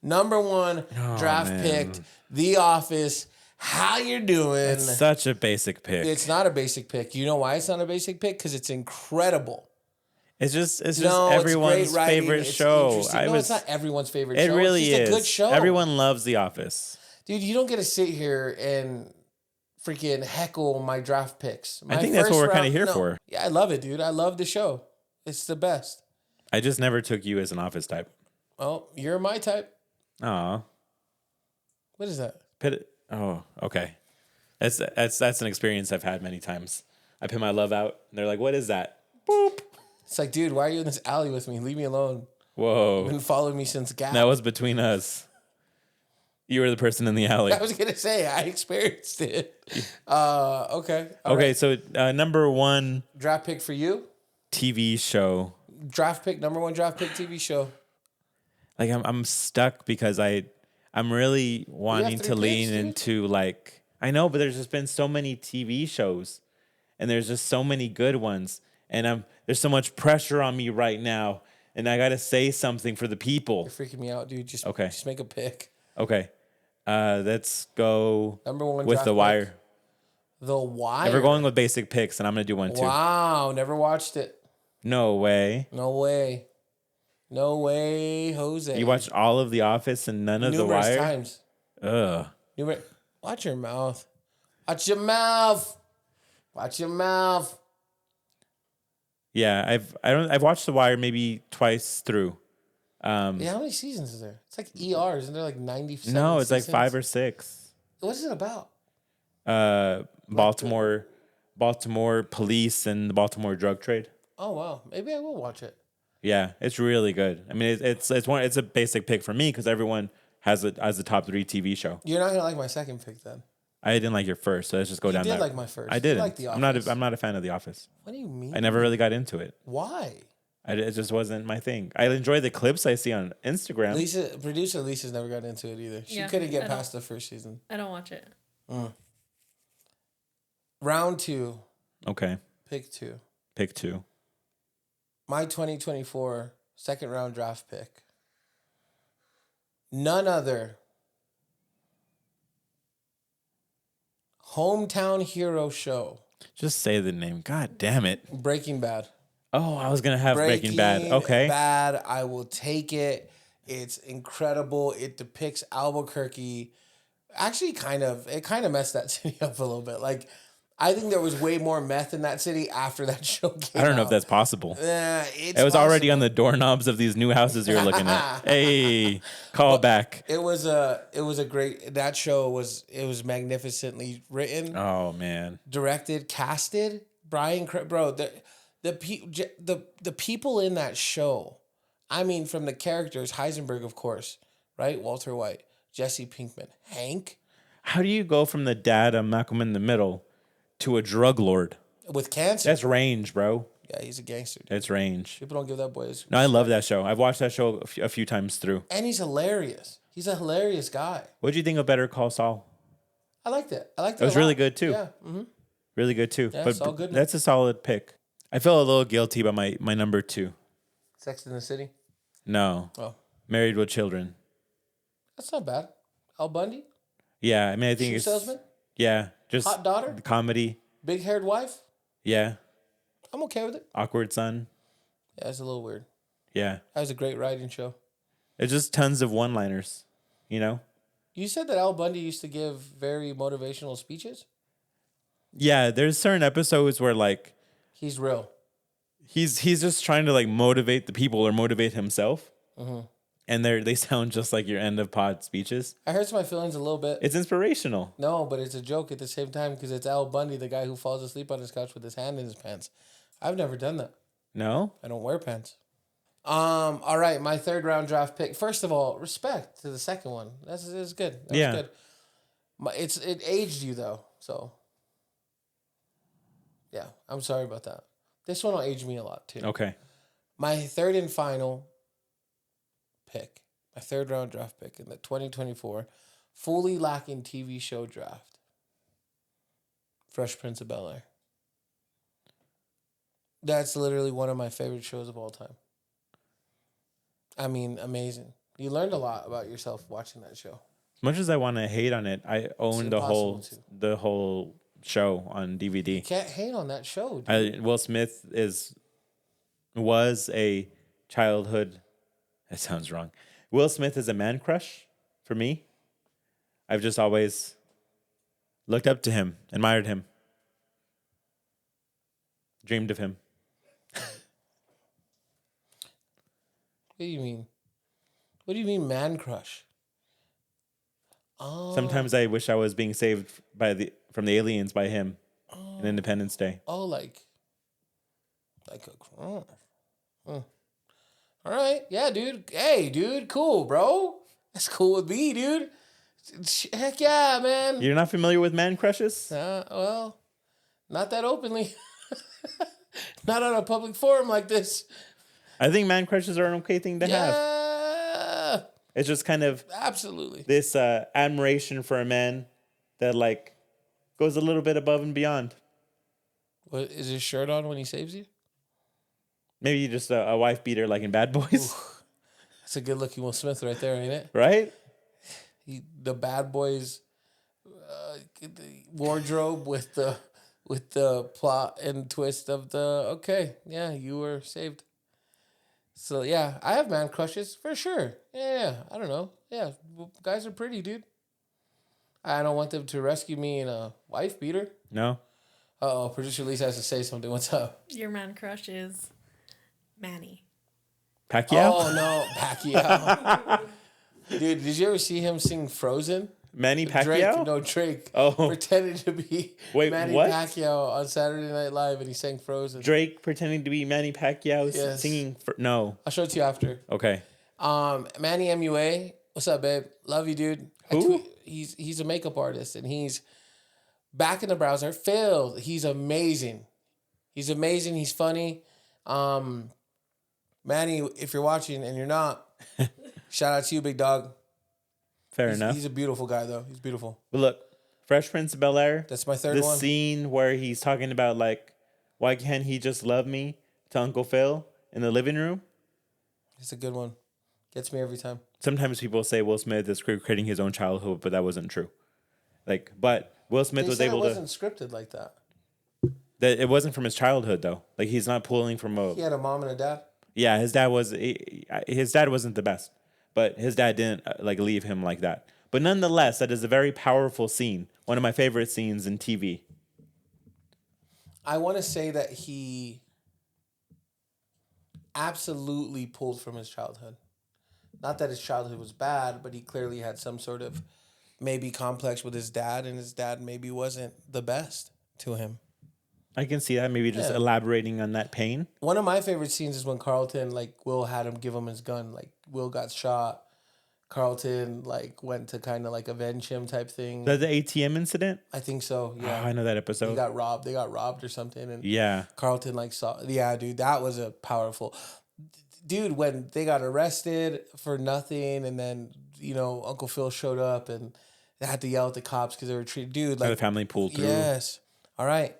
A: Number 1 draft picked. The Office. How you doing?
B: It's such a basic pick.
A: It's not a basic pick. You know why it's not a basic pick? Because it's incredible.
B: It's just
A: No,
B: everyone's
A: it's great writing.
B: favorite
A: It's
B: show.
A: interesting. It's not everyone's favorite
B: It
A: show.
B: really
A: it's just
B: is.
A: a good show.
B: Everyone loves The Office.
A: Dude, you don't get to sit here and freaking heckle my draft picks.
B: I think that's what we're kind of here for.
A: Yeah, I love it, dude. I love the show. It's the best.
B: I just never took you as an Office type.
A: Oh, you're my type.
B: Aw.
A: What is that?
B: Oh, okay. That's an experience I've had many times. I put my love out, and they're like, "What is that?" Boop.
A: It's like, dude, why are you in this alley with me? Leave me alone.
B: Whoa.
A: You've been following me since Gap.
B: That was between us. You were the person in the alley.
A: I was going to say, I experienced it. Okay. All
B: Okay,
A: right.
B: so number 1
A: Draft pick for you?
B: TV show.
A: Draft pick, number 1 draft pick TV show.
B: Like I'm stuck because I'm really wanting
A: 3
B: to lean
A: picks, dude.
B: into like I know, but there's just been so many TV shows, and there's just so many good ones, and there's so much pressure on me right now, and I got to say something for the people.
A: You're freaking me out, dude. Just make a pick.
B: Okay, let's go
A: Number 1
B: with
A: draft
B: The
A: pick.
B: Wire.
A: The Wire.
B: And we're going with basic picks, and I'm gonna do one too.
A: Wow, never watched it.
B: No way.
A: No way. No way, Jose.
B: You watched all of The Office and none of The
A: numerous
B: Wire?
A: times.
B: Ugh.
A: Watch your mouth. Watch your mouth. Watch your mouth.
B: Yeah, I've watched The Wire maybe twice through.
A: Yeah, how many seasons is there? It's like ER, isn't there like 97
B: No, it's like
A: seasons?
B: 5 or 6.
A: What is it about?
B: Baltimore police and the Baltimore drug trade.
A: Oh wow, maybe I will watch it.
B: Yeah, it's really good. I mean, it's a basic pick for me because everyone has it as the top 3 TV show.
A: You're not gonna like my second pick then.
B: I didn't like your first, so let's just go down
A: You did
B: that.
A: like my first.
B: I
A: You
B: didn't.
A: like The
B: I'm
A: Office.
B: not a fan of The Office.
A: What do you mean?
B: I never really got into it.
A: Why?
B: It just wasn't my thing. I enjoy the clips I see on Instagram.
A: Producer Lisa's never got into it either. She
C: Yeah,
A: couldn't get
C: I
A: past the first season.
C: I don't watch it.
A: Round 2,
B: Okay,
A: pick 2.
B: pick 2.
A: My 2024 second round draft pick. None other. Hometown Hero Show.
B: Just say the name. God damn it.
A: Breaking Bad.
B: Oh, I was gonna have Breaking Bad. Okay.
A: Bad. I will take it. It's incredible. It depicts Albuquerque. Actually, it kind of messed that city up a little bit. Like, I think there was way more meth in that city after that show came
B: I don't know if
A: out.
B: that's possible.
A: It's
B: It was already
A: possible.
B: on the doorknobs of these new houses you're looking at. Hey, call back.
A: It was a great. That show was magnificently written,
B: Oh man.
A: directed, casted. Bro, the people in that show. I mean, from the characters, Heisenberg, of course, right? Walter White, Jesse Pinkman, Hank
B: How do you go from the dad of Malcolm in the Middle to a drug lord?
A: with cancer.
B: That's range, bro.
A: Yeah, he's a gangster. Dude.
B: That's range.
A: People don't give that boy his.
B: No, I love that show. I've watched that show a few times through.
A: And he's hilarious. He's a hilarious guy.
B: What do you think of Better Call Saul?
A: I liked it.
B: It was really good too.
A: Yeah. Mm-hmm.
B: Really good too.
A: Yeah,
B: but
A: Saul Goodman.
B: that's a solid pick. I feel a little guilty about my number 2.
A: Sex in the City.
B: No.
A: Oh,
B: Married with Children.
A: that's not bad. Al Bundy.
B: Yeah, I mean, I think
A: Shoe
B: it's
A: salesman.
B: yeah, just
A: Hot daughter.
B: the comedy.
A: Big haired wife.
B: Yeah,
A: I'm okay with it.
B: Awkward Son.
A: Yeah, it's a little weird.
B: Yeah,
A: That was a great writing show.
B: it's just tons of one-liners. You know.
A: You said that Al Bundy used to give very motivational speeches.
B: Yeah, there's certain episodes where like
A: He's real.
B: he's just trying to like motivate the people or motivate himself, and they sound just like your end of pod speeches.
A: I hurts my feelings a little bit.
B: It's inspirational.
A: No, but it's a joke at the same time because it's Al Bundy, the guy who falls asleep on his couch with his hand in his pants. I've never done that.
B: No,
A: I don't wear pants. All right, my third round draft pick. First of all, respect to the second one. That's good. That
B: Yeah.
A: was good. It aged you though, so yeah, I'm sorry about that. This one will age me a lot too.
B: okay.
A: My third and final pick, my third round draft pick in the 2024 fully lacking TV show draft. Fresh Prince of Bel-Air. That's literally one of my favorite shows of all time. I mean, amazing. You learned a lot about yourself watching that show.
B: As much as I want to hate on it, I own
A: impossible to.
B: the whole show on DVD.
A: You can't hate on that show, dude.
B: Will Smith was a childhood. That sounds wrong. Will Smith is a man crush for me. I've just always looked up to him, admired him, dreamed of him.
A: What do you mean? What do you mean, man crush? Oh,
B: Sometimes I wish I was being saved from the aliens by him in Independence Day.
A: oh, like a crush. All right, yeah, dude. Hey, dude, cool, bro. That's cool with me, dude. Heck yeah, man.
B: You're not familiar with man crushes?
A: Well, not that openly. Not on a public forum like this.
B: I think man crushes are an okay thing to have.
A: Yeah,
B: It's just kind of
A: absolutely.
B: this admiration for a man that like goes a little bit above and beyond.
A: What is his shirt on when he saves you?
B: Maybe just a wife beater like in Bad Boys,
A: That's a good looking Will Smith right there, ain't it?
B: right?
A: The Bad Boys wardrobe with the plot and twist of you were saved. So yeah, I have man crushes for sure. Yeah, I don't know. Yeah, guys are pretty, dude. I don't want them to rescue me in a wife beater.
B: No.
A: Oh, producer Lisa has to say something. What's up?
C: Your man crush is Manny.
B: Pacquiao?
A: Oh no, Pacquiao. Dude, did you ever see him sing Frozen?
B: Manny Pacquiao?
A: Drake.
B: Oh.
A: Pretended to be
B: Wait,
A: Manny
B: what?
A: Pacquiao on Saturday Night Live, and he sang Frozen.
B: Drake pretending to be Manny Pacquiao
A: Yes.
B: singing no.
A: I'll show it to you after.
B: Okay.
A: Manny MUA. What's up, babe? Love you, dude.
B: Who?
A: He's a makeup artist, and he's back in the browser. Phil, he's amazing. He's amazing. He's funny. Manny, if you're watching and you're not, shout out to you, big dog.
B: Fair enough.
A: He's a beautiful guy, though. He's beautiful.
B: But look, Fresh Prince of Bel-Air.
A: That's my third
B: the
A: one.
B: scene where he's talking about like, why can't he just love me to Uncle Phil in the living room?
A: It's a good one. Gets me every time.
B: Sometimes people say Will Smith is creating his own childhood, but that wasn't true. Like, but Will Smith
A: They
B: was
A: said
B: able
A: it
B: to.
A: wasn't scripted like that.
B: That it wasn't from his childhood though. Like he's not pulling from a.
A: He had a mom and a dad.
B: Yeah, his dad wasn't the best, but his dad didn't like leave him like that. But nonetheless, that is a very powerful scene. One of my favorite scenes in TV.
A: I want to say that he absolutely pulled from his childhood. Not that his childhood was bad, but he clearly had some sort of maybe complex with his dad, and his dad maybe wasn't the best to him.
B: I can see that. Maybe just elaborating on that pain.
A: One of my favorite scenes is when Carlton, like, Will had him give him his gun. Like, Will got shot. Carlton, like, went to kind of, like, avenge him type thing.
B: The ATM incident?
A: I think so, yeah.
B: Oh, I know that episode.
A: He got robbed. They got robbed or something. And
B: yeah.
A: Carlton, like, saw... Yeah, dude, that was a powerful... Dude, when they got arrested for nothing, and then, you know, Uncle Phil showed up, and they had to yell at the cops because they were treated... Dude, like...
B: The family pulled through.
A: Yes. All right.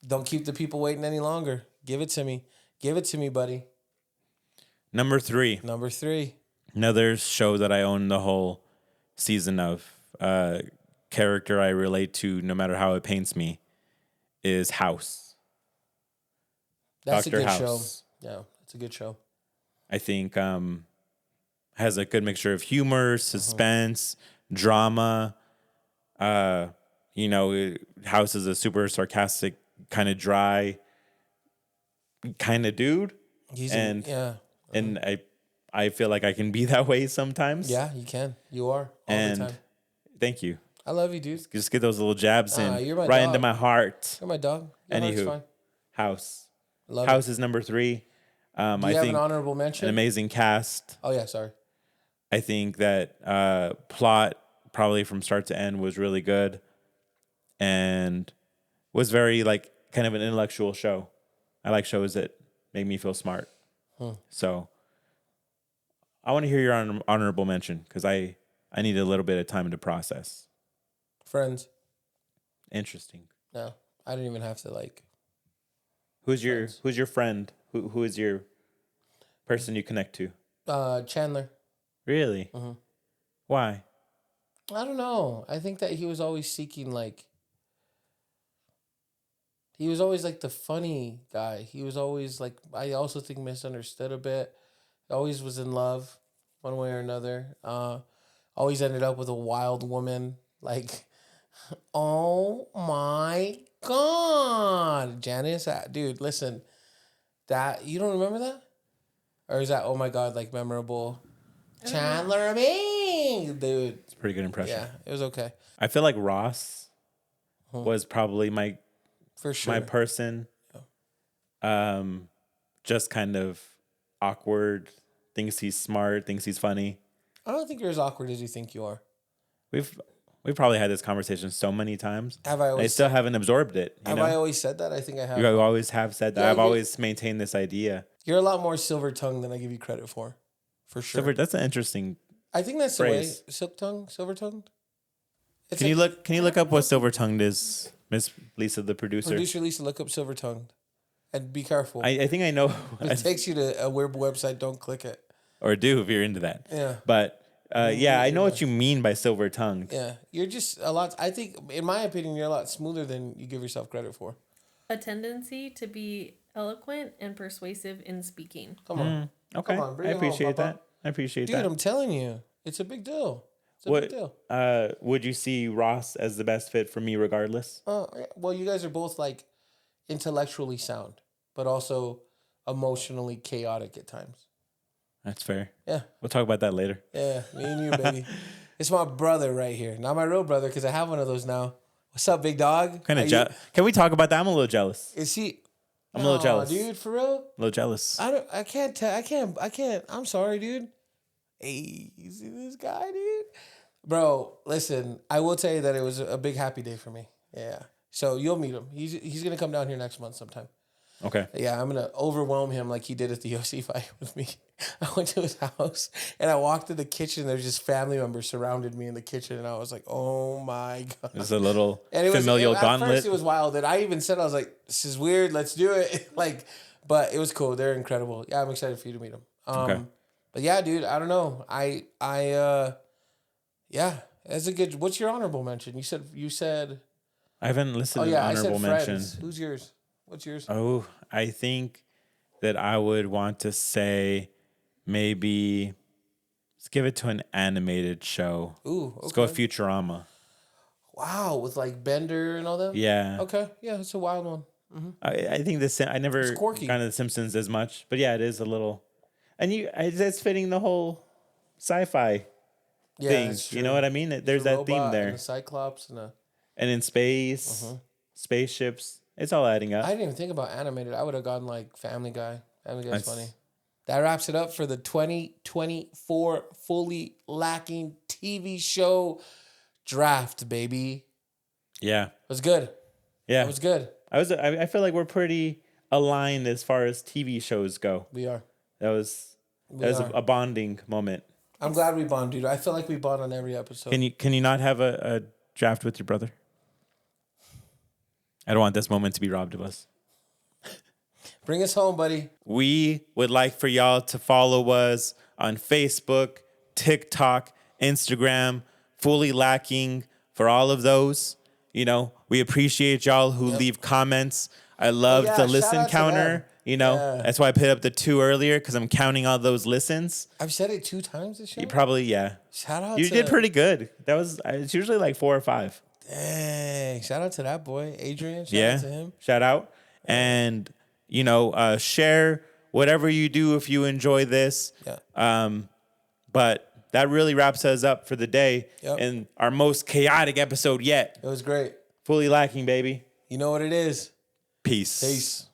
A: Don't keep the people waiting any longer. Give it to me. Give it to me, buddy.
B: Number 3.
A: Number 3.
B: Another show that I own the whole season of. Character I relate to no matter how it paints me is House.
A: That's
B: Dr.
A: a good
B: House.
A: show. Yeah, it's a good show.
B: I think has a good mixture of humor, suspense, drama. You know, House is a super sarcastic, kind of dry kind of dude. And I feel like I can be that way sometimes.
A: Yeah, you can. You are all the time.
B: Thank you.
A: I love you, dude.
B: Just get those little jabs in
A: you're my
B: right
A: dog.
B: into my heart.
A: You're my dog. Your heart's
B: Anywho,
A: fine.
B: House.
A: Love
B: House
A: it.
B: is number 3.
A: Do you
B: I
A: have
B: think
A: an honorable mention?
B: an amazing cast.
A: Oh, yeah, sorry.
B: I think that plot probably from start to end was really good and was very like kind of an intellectual show. I like shows that make me feel smart. So I want to hear your honorable mention because I need a little bit of time to process.
A: Friends.
B: Interesting.
A: No, I didn't even have to, like...
B: Who's your friend? Who is your person you connect to?
A: Chandler.
B: Really?
A: Mm-hmm.
B: Why?
A: I don't know. I think that he was always seeking, like... He was always, like, the funny guy. He was always, like... I also think misunderstood a bit. Always was in love, one way or another. Always ended up with a wild woman. Like, oh, my God. Janice, dude, listen. That... You don't remember that? Or is that, oh, my God, like, memorable... Chandler Bing, dude.
B: It's a pretty good impression.
A: Yeah, it was okay.
B: I feel like Ross was probably
A: For sure.
B: my person. Just kind of awkward, thinks he's smart, thinks he's funny.
A: I don't think you're as awkward as you think you are.
B: We've probably had this conversation so many times.
A: Have I always
B: I still haven't absorbed it.
A: Have I always said that? I think I have.
B: You always have said that.
A: Yeah,
B: I've always maintained this idea.
A: You're a lot more silver-tongued than I give you credit for sure.
B: That's an interesting.
A: I think that's
B: phrase.
A: the way. Silk-tongued? Silver-tongued?
B: Can you look up what silver tongued is, Miss Lisa, the producer?
A: Producer Lisa, look up silver-tongued. And be careful.
B: I think I know.
A: If it takes you to a weird website, don't click it.
B: Or do if you're into that.
A: Yeah.
B: But yeah, I know what you mean by silver tongued.
A: Yeah. You're just a lot. I think, in my opinion, you're a lot smoother than you give yourself credit for.
C: A tendency to be eloquent and persuasive in speaking.
A: Come on.
B: Okay.
A: Come on, bring
B: I
A: it home,
B: appreciate
A: Papa.
B: that. I appreciate
A: Dude,
B: that.
A: I'm telling you, it's a big deal. It's a big deal.
B: Would you see Ross as the best fit for me regardless?
A: Well, you guys are both like intellectually sound, but also emotionally chaotic at times.
B: That's fair.
A: Yeah.
B: We'll talk about that later.
A: Yeah, me and you, baby. It's my brother right here. Not my real brother, because I have one of those now. What's up, big dog?
B: Kind of Can we talk about that? I'm a little jealous.
A: Is he?
B: I'm a little jealous.
A: Dude, for real?
B: A little jealous.
A: I can't. I'm sorry, dude. Hey, you see this guy, dude? Bro, listen, I will tell you that it was a big happy day for me. Yeah. So you'll meet him. He's going to come down here next month sometime.
B: Okay.
A: Yeah, I'm going to overwhelm him like he did at the UFC fight with me. I went to his house and I walked to the kitchen. There's just family members surrounded me in the kitchen. And I was like, oh my God.
B: It's a little
A: familial
B: familial gauntlet.
A: At first it was wild. And I even said, I was like, this is weird. Let's do it. But it was cool. They're incredible. Yeah, I'm excited for you to meet them.
B: Okay.
A: But yeah, dude, I don't know. Yeah, that's a good. What's your honorable mention? You said.
B: I haven't listed an
A: I
B: honorable
A: said
B: mention.
A: Friends. Who's yours? What's yours?
B: Oh, I think that I would want to say maybe let's give it to an animated show.
A: Ooh,
B: Let's go with
A: okay.
B: Futurama.
A: Wow, with like Bender and all that.
B: Yeah.
A: Okay, yeah, it's a wild one.
B: I think I never
A: quirky.
B: gone to The Simpsons as much, but yeah, it is a little, and it's fitting the whole sci-fi
A: Yeah,
B: thing.
A: that's
B: You know
A: true.
B: what I mean?
A: There's
B: There's
A: a
B: that theme
A: robot and
B: there,
A: a Cyclops and a.
B: and in space, spaceships, it's all adding up.
A: I didn't even think about animated. I would have gone like Family Guy. Family Guy's
B: That's-
A: funny. That wraps it up for the 2024 fully lacking TV show draft, baby.
B: Yeah,
A: It was good.
B: yeah.
A: It was good.
B: I feel like we're pretty aligned as far as TV shows go.
A: We are.
B: That was
A: We are.
B: a bonding moment.
A: I'm glad we bond, dude. I feel like we bond on every episode.
B: Can you not have a draft with your brother? I don't want this moment to be robbed of us.
A: Bring us home, buddy.
B: We would like for y'all to follow us on Facebook, TikTok, Instagram, fully lacking for all of those. You know, we appreciate y'all who leave comments. I love
A: yeah,
B: the
A: shout
B: listen
A: out to
B: counter.
A: them.
B: You know,
A: Yeah.
B: that's why I put up the 2 earlier because I'm counting all those listens.
A: I've said it 2 times this show.
B: You probably, yeah.
A: Shout out
B: You
A: to
B: did pretty good. It's usually like 4 or 5.
A: Dang. Shout out to that boy, Adrian. Shout
B: Yeah.
A: out to him.
B: Shout out. And, you know, share whatever you do if you enjoy this.
A: Yeah.
B: But that really wraps us up for the day
A: Yep.
B: and our most chaotic episode yet.
A: It was great.
B: Fully lacking, baby.
A: You know what it is.
B: Peace.
A: Peace.